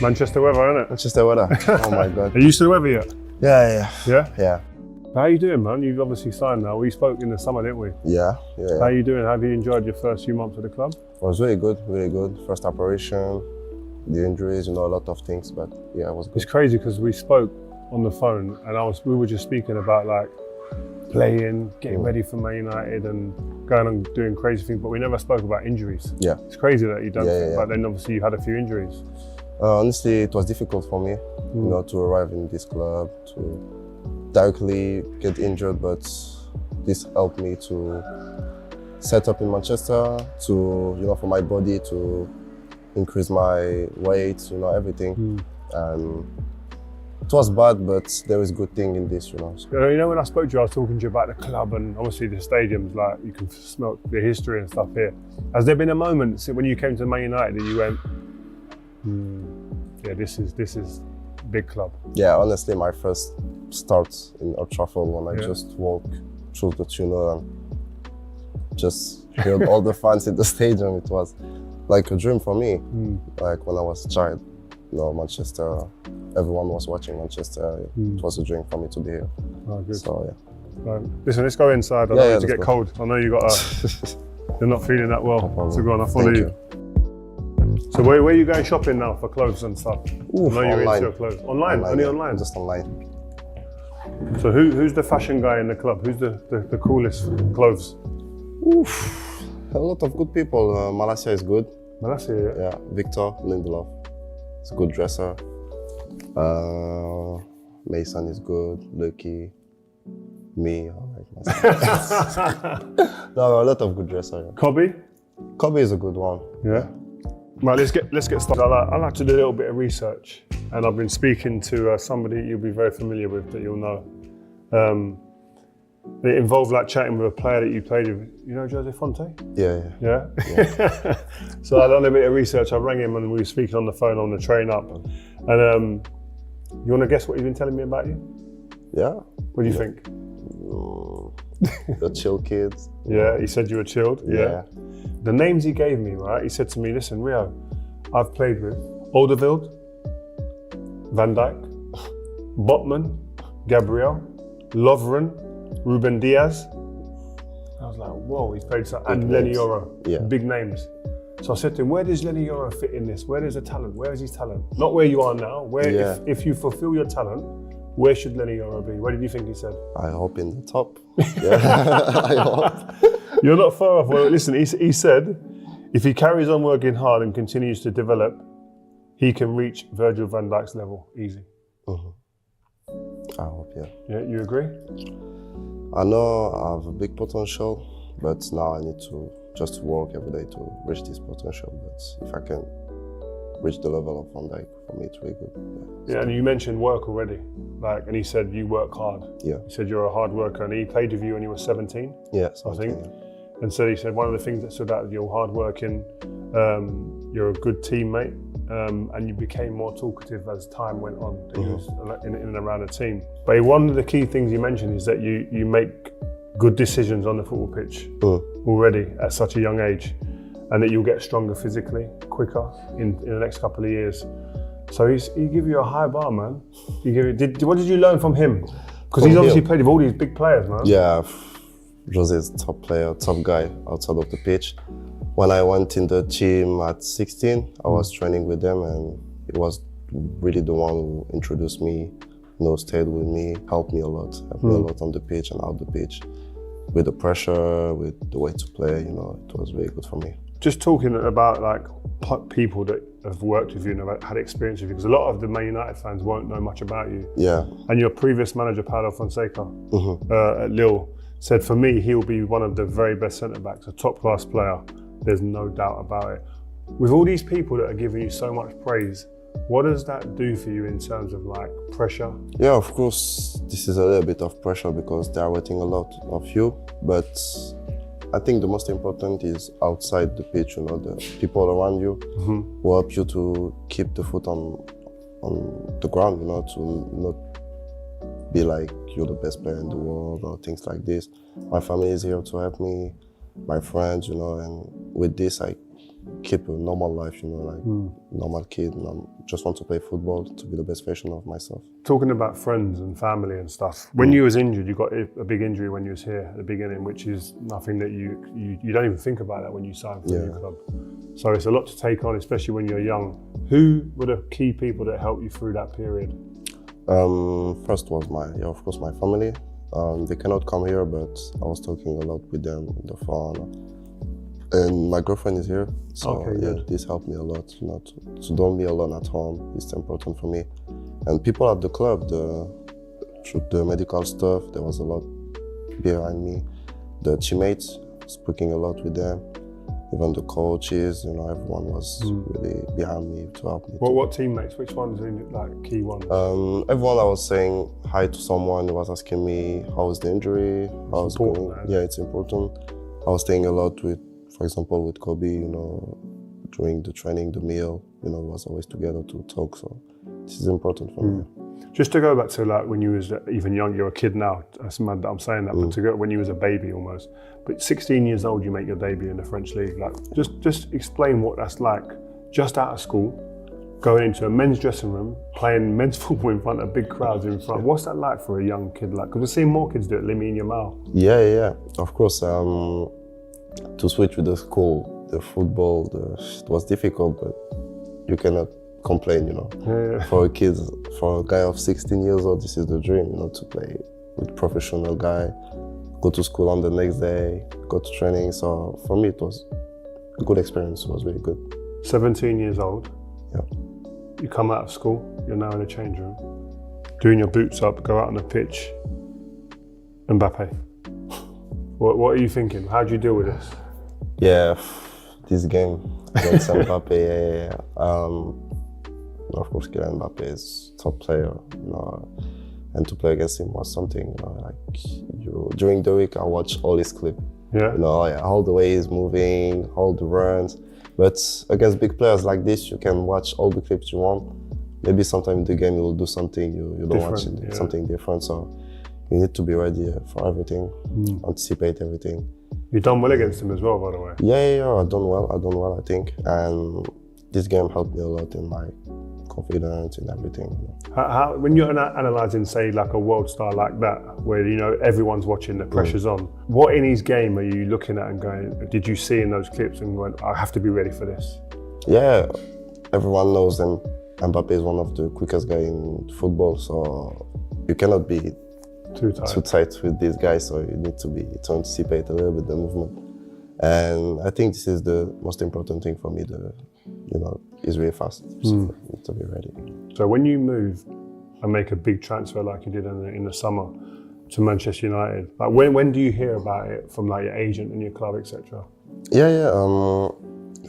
Manchester weather, isn't it? Manchester weather. Oh my God. Are you used to the weather yet? Yeah. Yeah? How are you doing, man? You've obviously signed now. We spoke in the summer, didn't we? Yeah. How are you doing? Have you enjoyed your first few months at the club? It was really good. First operation, the injuries, a lot of things, but yeah, it was good. It's crazy because we spoke on the phone and we were just speaking about like playing, getting ready for Man United and going on doing crazy things, but we never spoke about injuries. Yeah. It's crazy that you don't think, but then obviously you had a few injuries. Honestly, it was difficult for me, to arrive in this club, to directly get injured, but this helped me to set up in Manchester, to, for my body to increase my weight, everything. And it was bad, but there is good thing in this, When I spoke to you, I was talking to you about the club and obviously the stadiums, like you can smell the history and stuff here. Has there been a moment when you came to Man United that you went, yeah, this is big club? Yeah, honestly, my first start in Old Trafford when I just walked through the tunnel and just heard all the fans in the stadium. It was like a dream for me. Like when I was a child, Manchester, everyone was watching Manchester. It was a dream for me to be here. Oh, good. So yeah. Right. Listen, let's go inside. I don't want you to get cold. I know you're not feeling that well. No, so go on, I'll follow you. So where are you going shopping now for clothes and stuff? Oof, I know you're online. into your clothes. Online? Only online? Just online. So who's the fashion guy in the club? Who's the coolest clothes? Oof, a lot of good people. Malacia is good. Malacia, yeah? Yeah, Victor Lindelof. He's a good dresser. Mason is good. Lucky. Me, I like myself. No, a lot of good dressers. Yeah. Kobe is a good one. Yeah. Right, let's get started. I like to do a little bit of research, and I've been speaking to somebody you'll be very familiar with that you'll know. It involved like chatting with a player that you played with. You know Jose Fonte? Yeah. So I done a bit of research. I rang him and we were speaking on the phone on the train up. And you want to guess what he's been telling me about you? Yeah. What do you think? The chill kids. Yeah, he said you were chilled. Yeah. The names he gave me, right? He said to me, listen, Rio, I've played with Alderweireld, Van Dijk, Botman, Gabriel, Lovren, Ruben Diaz. I was like, whoa, he's played some, and Leny Yoro. Yeah. Big names. So I said to him, where does Leny Yoro fit in this? Where is the talent? Where is his talent? Not where you are now. Where, if you fulfill your talent, where should Leny Yoro be? What did you think he said? I hope in the top. Yeah, I hope. You're not far off. Well, listen, he said, if he carries on working hard and continues to develop, he can reach Virgil van Dijk's level, easy. I hope, yeah. Yeah, you agree? I know I have a big potential, but now I need to just work every day to reach this potential. But if I can reach the level of Van Dijk, for me it's really good. Yeah, and you mentioned work already, and he said you work hard. Yeah. He said you're a hard worker, and he played with you when you were 17. Yeah, I think. Yeah. And so he said one of the things that stood out, you're hard working, you're a good teammate, and you became more talkative as time went on in and around the team. But one of the key things you mentioned is that you make good decisions on the football pitch already at such a young age, and that you'll get stronger physically, quicker in the next couple of years. So he give you a high bar, man. What did you learn from him? Because he's obviously played with all these big players, man. Yeah, Jose is a top player, top guy outside of the pitch. When I went in the team at 16, I was training with them, and he was really the one who introduced me, stayed with me, helped me a lot on the pitch and out the pitch. With the pressure, with the way to play, it was very good for me. Just talking about people that have worked with you and have had experience with you, because a lot of the Man United fans won't know much about you. Yeah. And your previous manager, Paulo Fonseca, at Lille, said for me, he'll be one of the very best centre-backs, a top-class player. There's no doubt about it. With all these people that are giving you so much praise, what does that do for you in terms of pressure? Yeah, of course, this is a little bit of pressure because they are waiting a lot of you. But I think the most important is outside the pitch, the people around you who help you to keep the foot on the ground, to not be like you're the best player in the world or things like this. My family is here to help me, my friends, and with this I keep a normal life, you know, like normal kid, and I just want to play football to be the best version of myself. Talking about friends and family and stuff, when you was injured, you got a big injury when you was here at the beginning, which is nothing that you don't even think about that when you sign for a new club. So it's a lot to take on, especially when you're young. Who were the key people that helped you through that period? First was of course, my family. They cannot come here, but I was talking a lot with them on the phone. And my girlfriend is here, so this helped me a lot. You know, to don't be alone at home is important for me. And people at the club, through the medical stuff, there was a lot behind me. The teammates, speaking a lot with them. Even the coaches, you know, everyone was really behind me to help me. What teammates? Which ones are like key ones? Everyone, I was saying hi to someone who was asking me how is the injury, how it's going. Yeah, it's important. I was staying a lot with, for example, with Kobe, you know, during the training, the meal, you know, was always together to talk. So this is important for me. Just to go back to like when you was even young, you're a kid now. It's mad that I'm saying that, but to go when you was a baby almost. But 16 years old, you make your debut in the French League. Like, just explain what that's like. Just out of school, going into a men's dressing room, playing men's football in front of big crowds in front. What's that like for a young kid? Like, because we're seeing more kids do it. Leny Yoro. Yeah. Of course, to switch with the school, the football, it was difficult, but you cannot complain, you know. Yeah. For a guy of 16 years old, this is the dream, you know, to play with professional guy, go to school on the next day, go to training. So for me, it was a good experience. It was really good. 17 years old. Yeah. You come out of school, you're now in a change room, doing your boots up, go out on the pitch. Mbappe. What are you thinking? How do you deal with this? Yeah, this game against Mbappe, of course, Mbappe is top player, you know, and to play against him was something, you know, like during the week I watch all his clips. Yeah. You know, all the way he's moving, all the runs. But against big players like this, you can watch all the clips you want. Maybe sometime in the game you will do something you don't watch, something different. So you need to be ready for everything, anticipate everything. You've done well against him as well, by the way. Yeah, I've done well, I think. And this game helped me a lot in my confidence and everything. How, when you're analysing, say, like a world star like that, where, you know, everyone's watching, the pressure's on, what in his game are you looking at and going, did you see in those clips and went, I have to be ready for this? Yeah, everyone knows Mbappe is one of the quickest guys in football, so you cannot be too tight with this guy, so you need to anticipate a little bit the movement. And I think this is the most important thing for me, he's really fast, so you need to be ready. So when you move and make a big transfer like you did in the summer to Manchester United, like when do you hear about it from like your agent and your club, etc.? Yeah.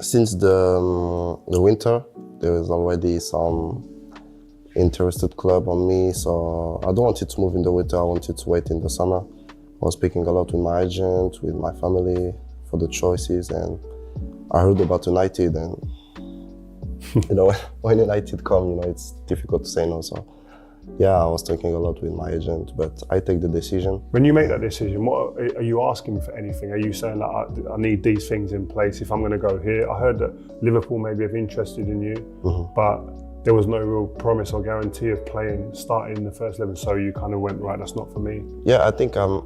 Since the winter, there was already some interested club on me, so I don't want it to move in the winter. I wanted to wait in the summer. I was speaking a lot with my agent, with my family for the choices, and I heard about United, and you know, when United come, you know, it's difficult to say no. So yeah, I was talking a lot with my agent, but I take the decision. When you make that decision, what are you asking for anything? Are you saying like, I need these things in place if I'm going to go here? I heard that Liverpool may be interested in you, but there was no real promise or guarantee of starting in the first 11, so you kind of went, right, that's not for me. Yeah, I think I'm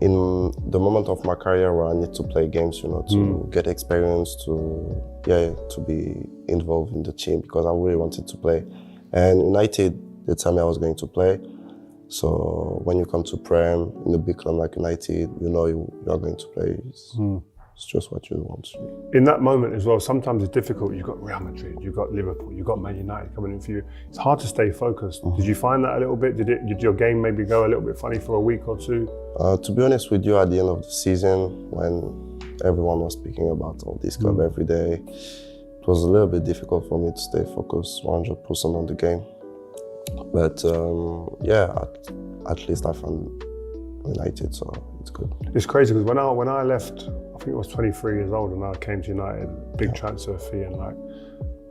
in the moment of my career where I need to play games, you know, to get experience, to be involved in the team, because I really wanted to play. And United, they told me I was going to play. So when you come to Prem in a big club like United, you know you are going to play. It's just what you want. In that moment as well, sometimes it's difficult. You've got Real Madrid, you've got Liverpool, you've got Man United coming in for you. It's hard to stay focused. Did you find that a little bit? Did your game maybe go a little bit funny for a week or two? To be honest with you, at the end of the season, when everyone was speaking about all this club every day, it was a little bit difficult for me to stay focused 100% on the game. But at least I found United, so it's good. It's crazy because when I left, I think I was 23 years old, and I came to United, big transfer fee, and like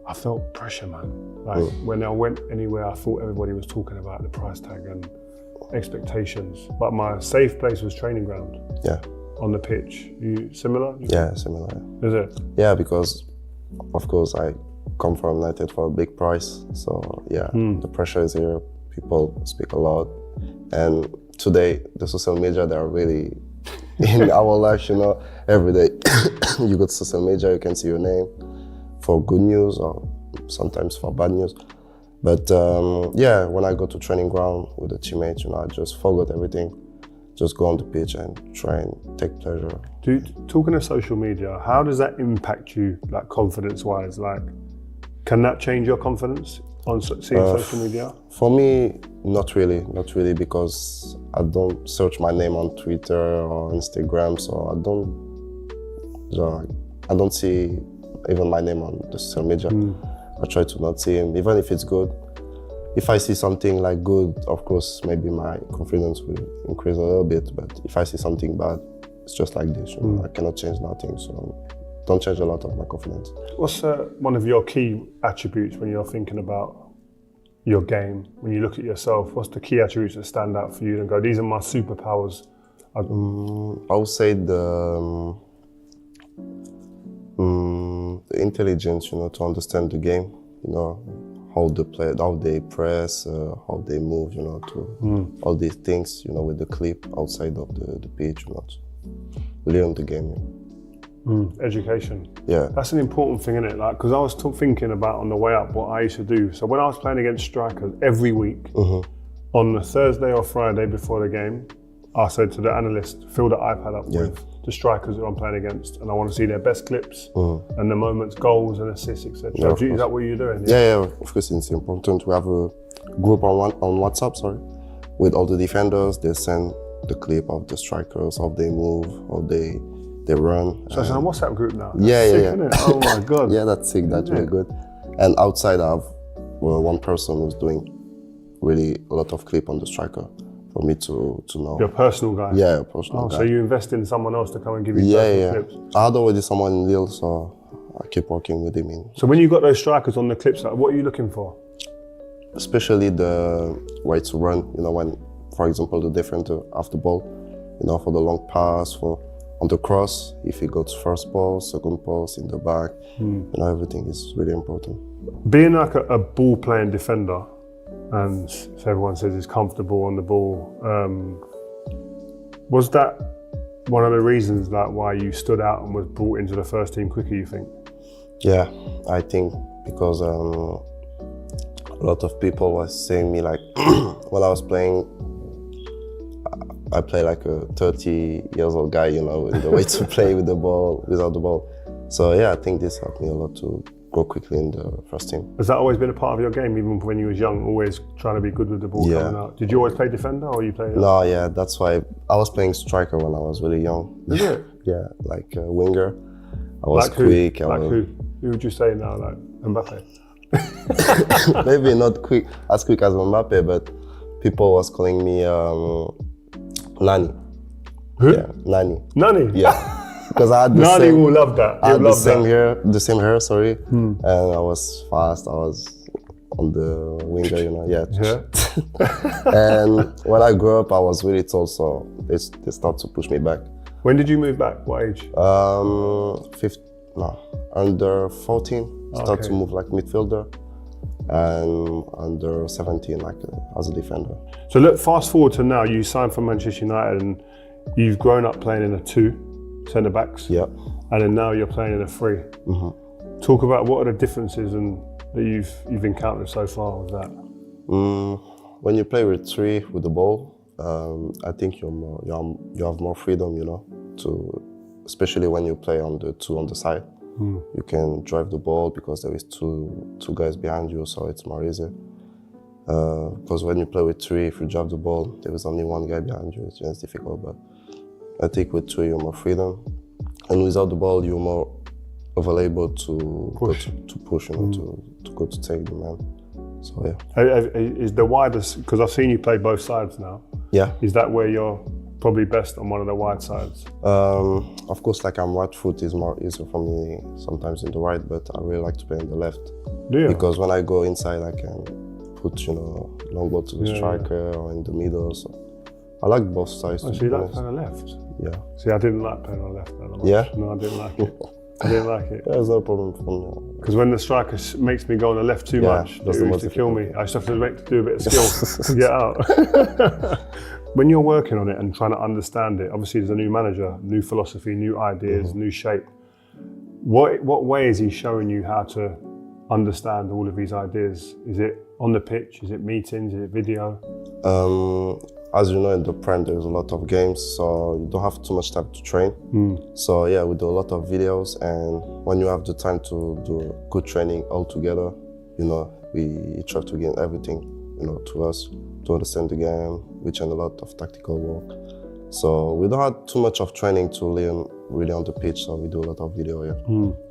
I felt pressure, man. Like when I went anywhere, I thought everybody was talking about the price tag and expectations, but my safe place was training ground. Yeah. on the pitch? You similar? Yeah, similar. Is it? Yeah, because of course I come from United for a big price. So yeah, the pressure is here. People speak a lot. And today, the social media, they are really in our life, you know. Every day you go to social media, you can see your name for good news or sometimes for bad news. But yeah, when I go to training ground with the teammates, you know, I just forget everything. Just go on the pitch and try and take pleasure. Talking of social media, how does that impact you, like confidence-wise? Like, can that change your confidence on seeing social media? For me, not really, because I don't search my name on Twitter or Instagram, so I don't see even my name on the social media. I try to not see him, even if it's good. If I see something like good, of course, maybe my confidence will increase a little bit, but if I see something bad, it's just like this, you know, I cannot change nothing, so don't change a lot of my confidence. What's one of your key attributes when you're thinking about your game? When you look at yourself, what's the key attributes that stand out for you and go, these are my superpowers? I would say the intelligence, you know, to understand the game, you know, how they play, how they press, how they move, you know, to all these things, you know, with the clip outside of the pitch, you know, to learn the game. Education. Yeah. That's an important thing, isn't it? Like, because I was thinking about on the way up what I used to do. So when I was playing against strikers every week, on the Thursday or Friday before the game, I said to the analyst, fill the iPad up with the strikers who I'm playing against, and I want to see their best clips and the moments, goals and assists, etc. Yeah, Is that what you're doing? Yeah, of course it's important. We have a group on WhatsApp, with all the defenders. They send the clip of the strikers, how they move, how they run. So it's on a WhatsApp group now? That's sick, isn't it? Oh my God. Yeah, that's sick, that's really good. And outside I have one person who's doing really a lot of clip on the striker for me to know. Your personal guy? Yeah, personal guy. So you invest in someone else to come and give you personal clips? I had already someone in Lille, so I keep working with him. So when you got those strikers on the clips, like, what are you looking for? Especially the way to run, you know, when, for example, the defender have the ball, you know, for the long pass, for on the cross, if he goes first post, second post, in the back, you know, everything is really important. Being like a ball-playing defender, and so everyone says he's comfortable on the ball, was that one of the reasons like why you stood out and was brought into the first team quicker, you think? Yeah, I think because a lot of people were saying me like, when I was playing, I play like a 30 years old guy, you know, in the way to play with the ball, without the ball. So yeah, I think this helped me a lot to go quickly in the first team. Has that always been a part of your game, even when you was young, always trying to be good with the ball coming out? Did you always play defender or you played? No, yeah, that's why I was playing striker when I was really young. Is it? Yeah, like a winger. I was like quick. Who? Who would you say now, like Mbappe? Maybe not as quick as Mbappe, but people was calling me Nani. Who? Yeah, Nani. Nani? Yeah. Because I had the Nani same, will love that. I had the same hair, and I was fast. I was on the winger, you know. Yeah. And when I grew up, I was really tall, so they started to push me back. When did you move back? What age? Under 14, started to move like midfielder, and under 17, like as a defender. So look, fast forward to now. You signed for Manchester United, and you've grown up playing in a 2. Centre backs, and then now you're playing in a 3. Talk about what are the differences that you've encountered so far with that. When you play with 3 with the ball, I think you have more freedom, you know, especially when you play on the 2 on the side. You can drive the ball because there is two guys behind you, so it's more easy. Because when you play with 3, if you drive the ball, there is only 1 guy behind you. It's just difficult, but I think with 2 you're more freedom, and without the ball you're more available to push, you know, to go to take the man. So yeah. Is the widest, because I've seen you play both sides now. Yeah. Is that where you're probably best on one of the wide sides? Of course, like right foot is more easier for me sometimes in the right, but I really like to play in the left. Do you? Because when I go inside, I can put, you know, long ball to the striker or in the middle. So I like both sides. Oh, so you like playing the left? Yeah. See, I didn't like playing on the left that much. Yeah? No, I didn't like it. I didn't like it. Yeah, it's no problem for me. Because when the striker makes me go on the left too much, it that's the used most to kill me. difficult. I used to have to do a bit of skill to get out. When you're working on it and trying to understand it, obviously there's a new manager, new philosophy, new ideas, new shape. What way is he showing you how to understand all of these ideas? Is it on the pitch? Is it meetings? Is it video? As you know, in the Prem, there's a lot of games, so you don't have too much time to train. So yeah, we do a lot of videos, and when you have the time to do good training all together, you know, we try to gain everything, you know, to us, to understand the game. We train a lot of tactical work. So we don't have too much of training to learn really on the pitch, so we do a lot of video, yeah.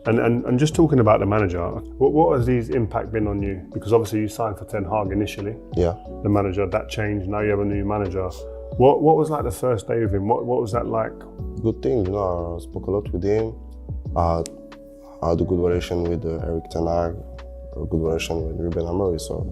And just talking about the manager, what has his impact been on you? Because obviously you signed for Ten Hag initially. Yeah. The manager, that changed, now you have a new manager. What was like the first day with him? What was that like? Good thing, you know, I spoke a lot with him. I had a good relation with Eric Ten Hag, a good relation with Ruben Amorim, so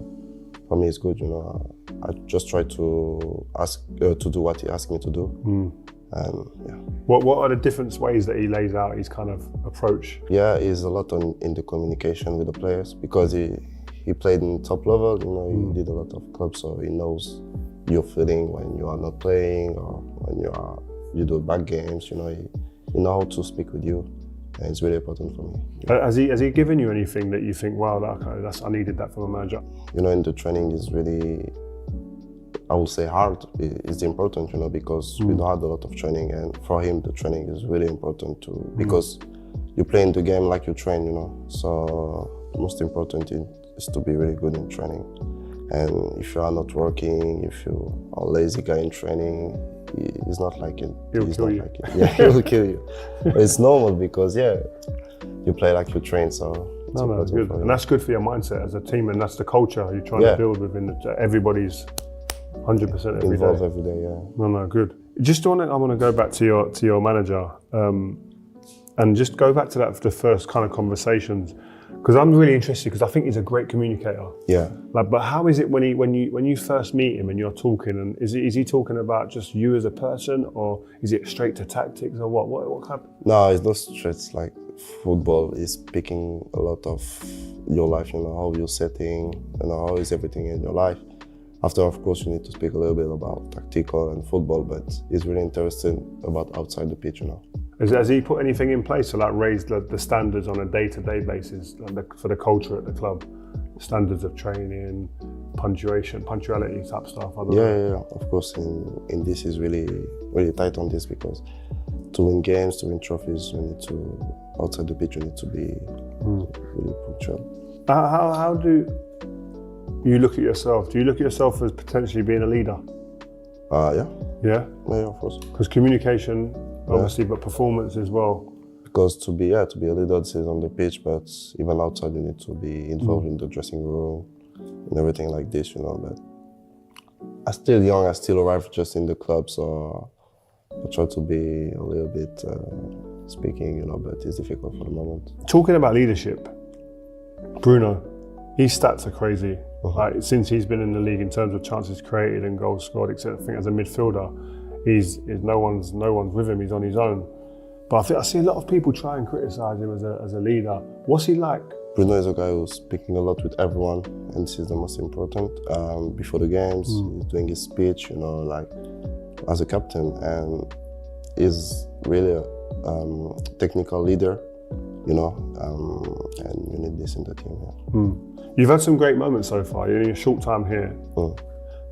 for me it's good, you know. I just try to do what he asked me to do. And yeah. What are the different ways that he lays out his kind of approach? Yeah, he's a lot in the communication with the players, because he played in top level, you know, he did a lot of clubs, so he knows your feeling when you are not playing or when you do bad games, you know, he knows how to speak with you, and it's really important for me. Has he given you anything that you think, wow, I needed that from a manager? You know, in the training is really, I would say hard. It's important, you know, because we don't have a lot of training, and for him the training is really important too, because you play in the game like you train, you know. So the most important is to be really good in training. And if you are not working, if you are a lazy guy in training, he's not like it. He'll kill you. Yeah, he will kill you. But it's normal because, yeah, you play like you train, so it's no, good. And that's good for your mindset as a team, and that's the culture you're trying to build within everybody's 100% every involved day. every day, yeah. No, good. Just I want to go back to your manager, and just go back to the first kind of conversations, because I'm really interested, because I think he's a great communicator. Yeah. Like, but how is it when you first meet him and you're talking, and is he talking about just you as a person, or is it straight to tactics, or what kind of? No, it's not straight. Like football is speaking a lot of your life, you know, how you're setting, you know, how is everything in your life. After, of course, you need to speak a little bit about tactical and football, but he's really interested about outside the pitch, you know. Has he put anything in place to like raise the standards on a day-to-day basis for the culture at the club? Standards of training, punctuality type stuff? Yeah, of course. In this is really tight on this, because to win games, to win trophies, you need to, outside the pitch, you need to be really punctual. How do you look at yourself? Do you look at yourself as potentially being a leader? Yeah. Yeah? Yeah, of course. Because communication, obviously, but performance as well. Because to be a leader, this is on the pitch, but even outside, you need to be involved in the dressing room and everything like this, you know. But I'm still young, I still arrived just in the club, so I try to be a little bit speaking, you know, but it's difficult for the moment. Talking about leadership, Bruno, his stats are crazy. Like, since he's been in the league in terms of chances created and goals scored, etc. I think as a midfielder, he's no one's with him. He's on his own. But I think I see a lot of people try and criticise him as a leader. What's he like? Bruno is a guy who's speaking a lot with everyone, and this is the most important. Before the games, he's doing his speech, you know, like as a captain, and he's really a technical leader, you know, and you need this in the team. Yeah. You've had some great moments so far. In your short time here,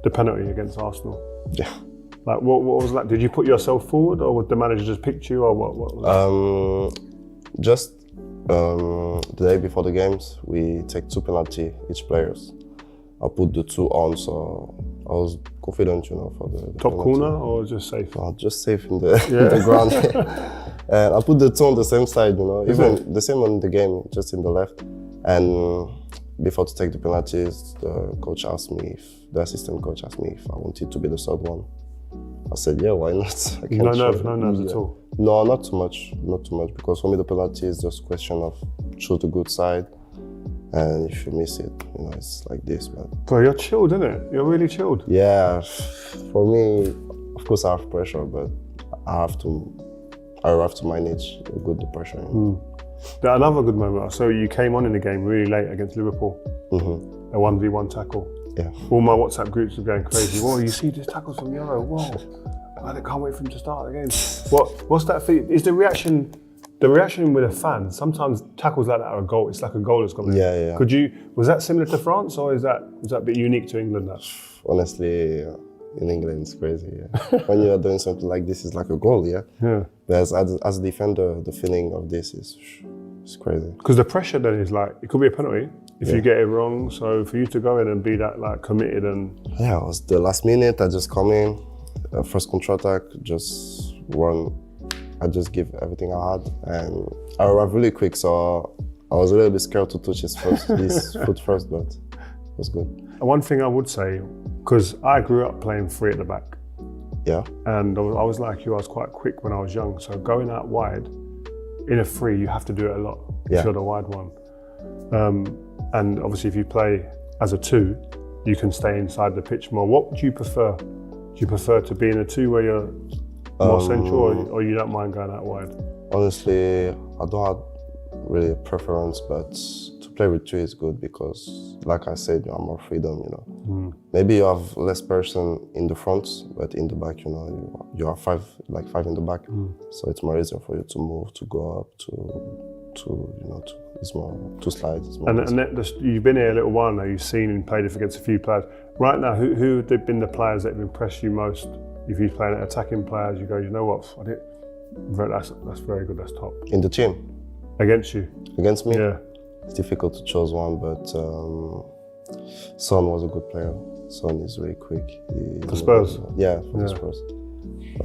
the penalty against Arsenal. Yeah. Like, what was that? Did you put yourself forward, or would the manager just pick you, or what was that? Just the day before the games, we take 2 penalties each players. I put the 2 on, so I was confident, you know, for the top penalty. corner or just safe? Just safe in the, in the ground. And I put the 2 on the same side, you know, even the same on the game, just in the left. And before to take the penalties, the assistant coach asked me if I wanted to be the third one. I said, yeah, why not? No nerves at all? No, not too much, because for me the penalty is just a question of choose the good side, and if you miss it, you know, it's like this. But bro, you're chilled, isn't it? You're really chilled. Yeah, for me, of course I have pressure, but I have to manage good the pressure. Another good moment, so you came on in the game really late against Liverpool, a 1v1 tackle. Yeah. All my WhatsApp groups were going crazy. Whoa, you see this tackles from Yoro, whoa. I can't wait for him to start the game. What's that feel? Is the reaction with a fan? Sometimes tackles like that are a goal, it's like a goal that's gone in. Yeah. Was that similar to France, or was that a bit unique to England? That? Honestly, in England it's crazy, yeah. When you are doing something like this, it's like a goal, yeah? Yeah. But as a defender, the feeling of this is crazy. Because the pressure then is like, it could be a penalty if you get it wrong, so for you to go in and be that like committed and... Yeah, it was the last minute, I just come in, first counter-attack, just run. I just give everything I had, and I arrived really quick, so I was a little bit scared to touch his foot first, but it was good. One thing I would say, because I grew up playing free at the back. Yeah. And I was like you, I was quite quick when I was young, so going out wide, in a free, you have to do it a lot if you're the wide one. And obviously if you play as a 2, you can stay inside the pitch more. What would you prefer? Do you prefer to be in a 2 where you're more central, or you don't mind going out wide? Honestly, I don't have really a preference, but to play with 2 is good because, like I said, you have more freedom, you know. Maybe you have less person in the front, but in the back, you know, you are 5 in the back. So it's more easier for you to move, to go up, it's more to slide. You've been here a little while now. You've seen and played against a few players. Right now, who have been the players that have impressed you most? If you're playing attacking players, you go, you know what? That's very good. That's top. In the team. Against you. Against me. Yeah. It's difficult to choose one, but Son was a good player. Son is very quick. For Spurs. Yeah, for the Spurs.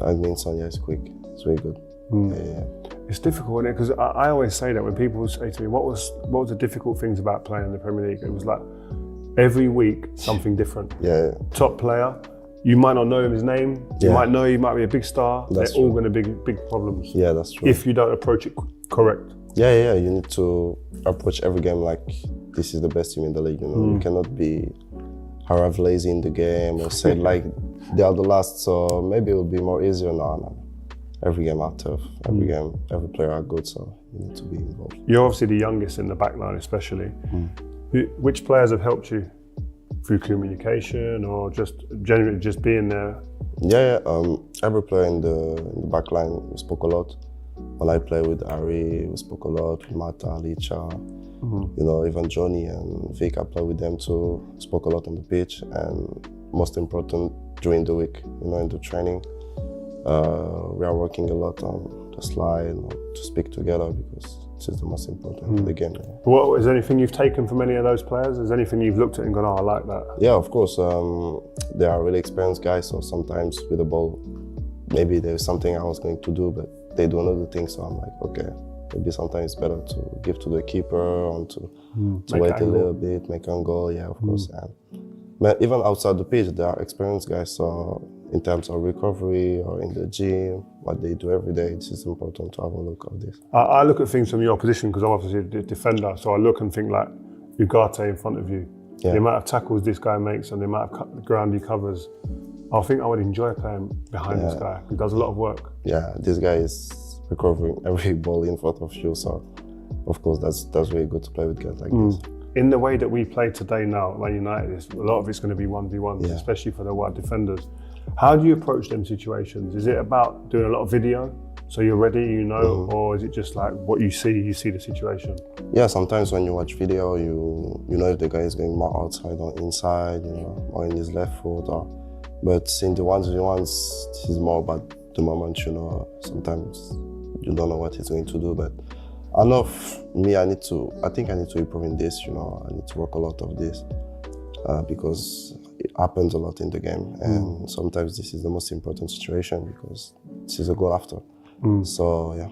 I mean, Son, he's quick. It's very good. Yeah. It's difficult, isn't it? Because I always say that when people say to me, what was the difficult things about playing in the Premier League? It was like every week something different. Yeah. Top player, you might not know his name. You might know he might be a big star. They're all going to be big problems. Yeah, that's true. If you don't approach it correct. Yeah. You need to approach every game like this is the best team in the league. You know, you cannot be however lazy in the game or say like they are the last. So maybe it will be more easier. No. Every game are tough. Every game, every player are good. So you need to be involved. You're obviously the youngest in the back line, especially. Which players have helped you through communication or just generally just being there? Yeah. Every player in the back line, we spoke a lot. When I play with Ari, we spoke a lot with Mata, Licha, you know, even Johnny and Vic, I play with them too. Spoke a lot on the pitch, and most important during the week, you know, in the training. We are working a lot on the slide and to speak together because this is the most important in the game. What is there anything you've taken from any of those players? Is there anything you've looked at and gone, oh, I like that? Yeah, of course. They are really experienced guys, so sometimes with the ball, maybe there's something I was going to do, but they do another thing, so I'm like, okay, maybe sometimes it's better to give to the keeper and to wait a little bit, make a goal, yeah, of course. But even outside the pitch, they are experienced guys, so in terms of recovery or in the gym, what they do every day, it's just important to have a look at this. I look at things from your position because I'm obviously a defender, so I look and think like Ugarte in front of you. Yeah. The amount of tackles this guy makes and the amount of ground he covers, I think I would enjoy playing behind this guy. He does a lot of work. Yeah, this guy is recovering every ball in front of you, so of course that's really good to play with guys like this. In the way that we play today now at Man United, a lot of it's going to be 1v1s, especially for the wide defenders. How do you approach them situations? Is it about doing a lot of video, so you're ready, you know, or is it just like what you see the situation? Yeah, sometimes when you watch video, you know if the guy is going more outside or inside, you know, or in his left foot. But in the 1v1s, this is more about the moment, you know. Sometimes you don't know what he's going to do, but I know me, I think I need to improve in this, you know. I need to work a lot of this because it happens a lot in the game, and sometimes this is the most important situation because this is a goal after. So yeah,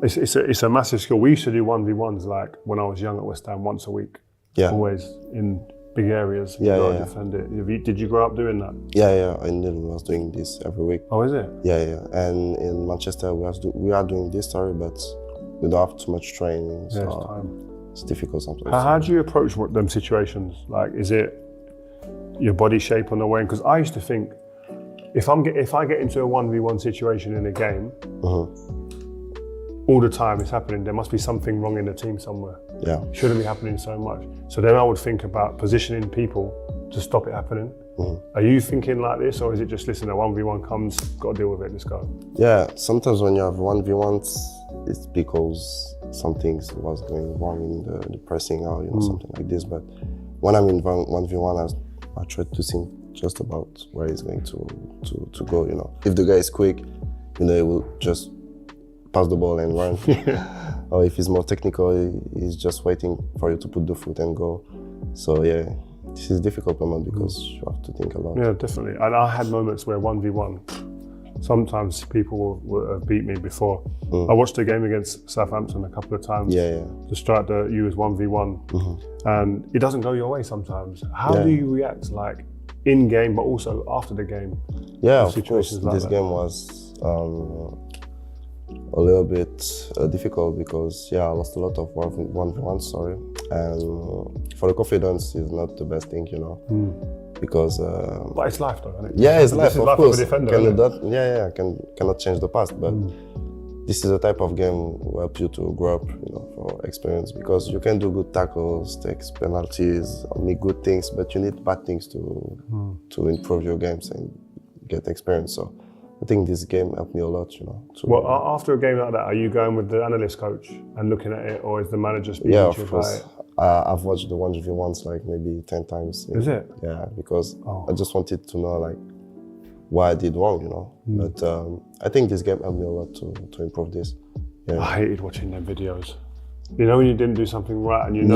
it's a massive skill. We used to do 1v1s like when I was young at West Ham once a week. Yeah, always in big areas. Defend it. Did you grow up doing that? Yeah. I was doing this every week. Oh, is it? Yeah. And in Manchester, we are doing this story, but we don't have too much training. So it's difficult sometimes. How do you approach them situations? Like, is it your body shape on the way? Because I used to think if I get into a 1v1 situation in a game, all the time it's happening, there must be something wrong in the team somewhere. Yeah. Shouldn't be happening so much. So then I would think about positioning people to stop it happening. Are you thinking like this, or is it just, listen, a 1v1 comes, got to deal with it, let's go? Yeah, sometimes when you have 1v1s, it's because something was going wrong in the pressing or something like this. But when I'm in 1v1, I try to think just about where he's going to go. If the guy is quick, he will just pass the ball and run. Or if he's more technical, he's just waiting for you to put the foot and go. So yeah, this is a difficult moment because you have to think a lot. Yeah, definitely. And I had moments where 1v1, sometimes people will beat me before. I watched a game against Southampton a couple of times. To strike you as 1v1, and it doesn't go your way sometimes. How do you react, like in game, but also after the game? Yeah, of course. This game was a little bit difficult because I lost a lot of 1v1, sorry. And for the confidence, is not the best thing, because. But it's life, though, isn't it? Yeah, it's life, of course. Of a defender, cannot change the past, but this is a type of game will help you to grow up, for experience, because you can do good tackles, take penalties, make good things, but you need bad things to improve your games and get experience. So I think this game helped me a lot, Well, after a game like that, are you going with the analyst coach and looking at it, or is the manager speaking to you about it? Yeah, of course. I've watched the 1v1s like maybe 10 times. Is it? Yeah, because I just wanted to know like why I did wrong, But I think this game helped me a lot to improve this. Yeah. I hated watching them videos. When you didn't do something right and you I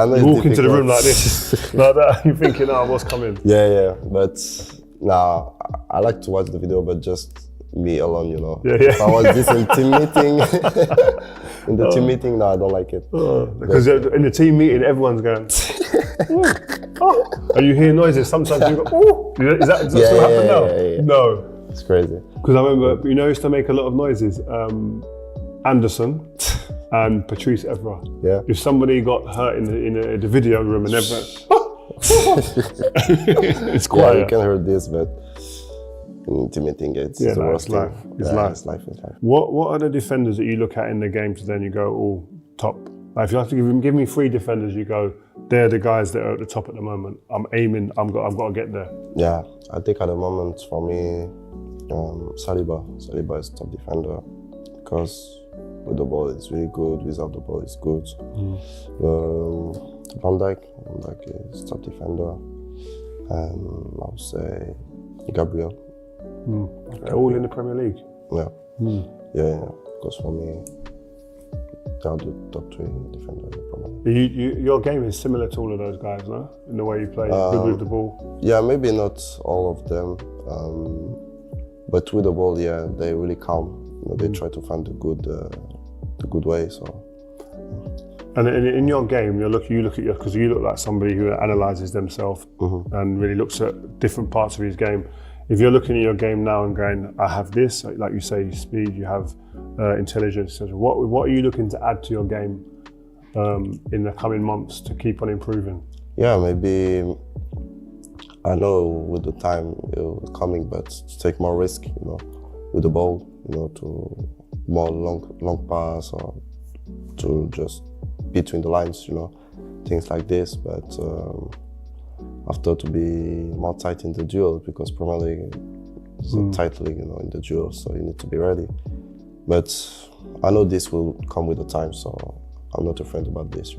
know you walk into the room like this, like that, you're thinking, what's coming? Yeah, but nah, I like to watch the video, but just me alone, If I was this in team meeting, team meeting, no, I don't like it. Because in the team meeting, everyone's going, and you hear noises. Sometimes you go, is that still happen now? Yeah. No. It's crazy. Because I remember, who used to make a lot of noises? Anderson and Patrice Evra. Yeah. If somebody got hurt in the video room and everyone, it's quiet. Yeah, you can hear this, but in team meeting, it's the worst life. thing. It's life. What are the defenders that you look at in the game to then you go, top? Like if you have to give me 3 defenders, you go, they're the guys that are at the top at the moment. I'm aiming, I've got to get there. Yeah, I think at the moment for me, Saliba is top defender because with the ball it's really good, without the ball it's good. Van Dijk is top defender, and I would say Gabriel. They're all in the Premier League. Yeah, because for me, they are the top 3 defenders in the Premier League. Your game is similar to all of those guys, no? In the way you play, good with the ball. Yeah, maybe not all of them, but with the ball, they're really calm. They try to find the good way. So. And in your game, you look at because you look like somebody who analyses themselves and really looks at different parts of his game. If you're looking at your game now and going, I have this, like you say, speed, you have intelligence. What are you looking to add to your game in the coming months to keep on improving? Yeah, maybe I know with the time it's coming, but to take more risk, with the ball, to more long pass or to just between the lines, things like this. But after to be more tight in the duel, because Premier League is a tight league, in the duel, so you need to be ready. But I know this will come with the time, so I'm not afraid about this,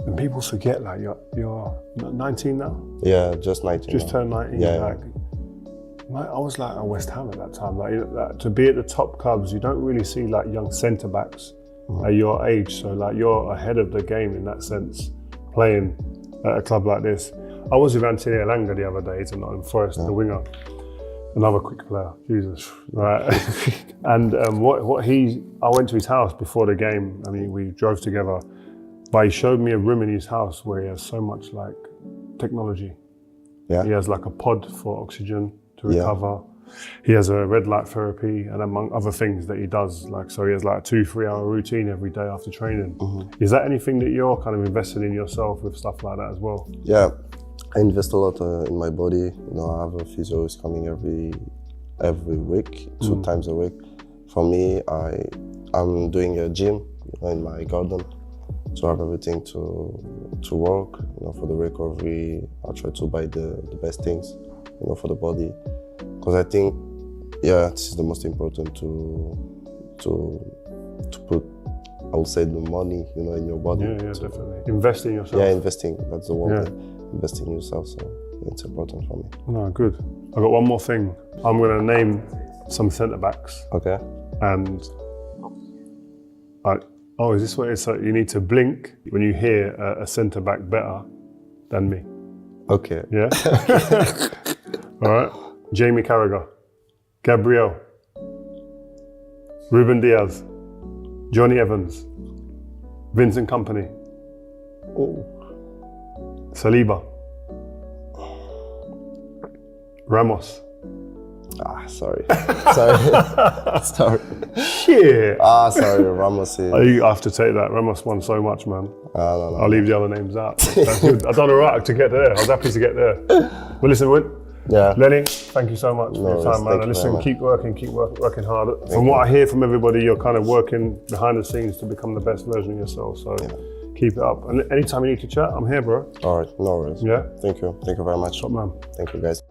And people forget, like you're 19 now. Yeah, just 19. Just turned 19. Yeah. I was like at West Ham at that time. Like to be at the top clubs, you don't really see like young centre backs at your age. So like you're ahead of the game in that sense, playing at a club like this. I was with Anthony Elanga the other day, in Nottingham Forest, the winger. Another quick player, Jesus, right? And I went to his house before the game. I mean, we drove together, but he showed me a room in his house where he has so much like technology. Yeah. He has like a pod for oxygen to recover. He has a red light therapy, and among other things that he does, so he has like a 2-3 hour routine every day after training. Is that anything that you're kind of invested in yourself with stuff like that as well? Yeah, I invest a lot in my body. You know, I have a physio who's coming every week, 2 times a week. For me, I'm doing a gym in my garden, so I have everything to work. You know, for the recovery, I try to buy the best things, you know, for the body, because I think, yeah, this is the most important to put, I would say, the money, you know, in your body. Yeah, definitely. Invest in yourself. Yeah, investing. That's the word. Investing in yourself. So it's important for me. No, good. I've got one more thing. I'm going to name some centre backs. Okay. And is this what it's like? You need to blink when you hear a centre back better than me. Okay. Yeah. All right. Jamie Carragher, Gabriel, Ruben Diaz, Johnny Evans, Vincent Kompany, Saliba, Ramos. Sorry. Shit. Sorry, Ramos is... I have to take that. Ramos won so much, man. No. I'll leave the other names out. That's good. I've done all right to get there. I was happy to get there. Well, listen, Leny, thank you so much for your time, man. And listen, keep working hard. From what I hear from everybody, you're kind of working behind the scenes to become the best version of yourself. So keep it up. And anytime you need to chat, I'm here, bro. All right, no worries. Yeah? Thank you very much. Top man. Thank you, guys.